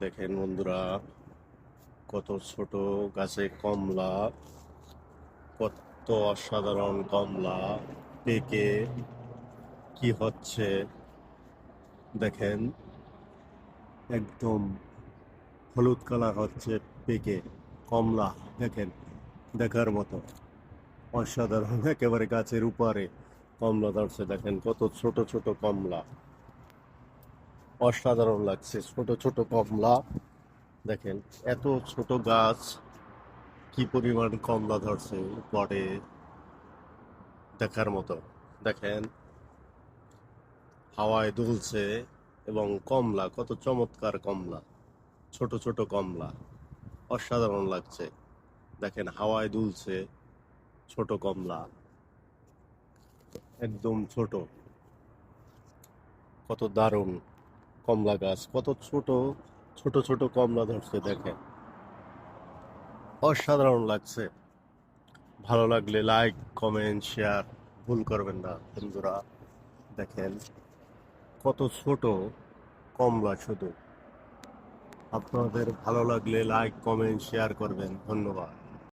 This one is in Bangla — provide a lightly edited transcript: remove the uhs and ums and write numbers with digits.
দেখেন বন্ধুরা, কত ছোট গাছে কমলা, কত অসাধারণ কমলা পেকে কি হচ্ছে দেখেন। একদম হলুদ কালার হচ্ছে পেকে কমলা। দেখেন, দেখার মতো অসাধারণ, একেবারে গাছের উপরে কমলা ধরছে। দেখেন কত ছোট ছোট কমলা, অসাধারণ লাগছে ছোট ছোট কমলা। দেখেন এত ছোট গাছ, কি পরিমাণ কমলা ধরছে পরে, দেখার মতো। দেখেন হাওয়ায় দুলছে এবং কমলা কত চমৎকার কমলা, ছোট ছোট কমলা, অসাধারণ লাগছে। দেখেন হাওয়ায় দুলছে ছোট কমলা, একদম ছোট, কত দারুণ কমলা গাছ, কত ছোট ছোট ছোট কমলা ধরছে। দেখেন অসাধারণ লাগছে। ভালো লাগলে লাইক, কমেন্ট, শেয়ার ভুল করবেন না বন্ধুরা। দেখেন কত ছোট কমলা, শুধু আপনাদের ভালো লাগলে লাইক, কমেন্ট, শেয়ার করবেন। ধন্যবাদ।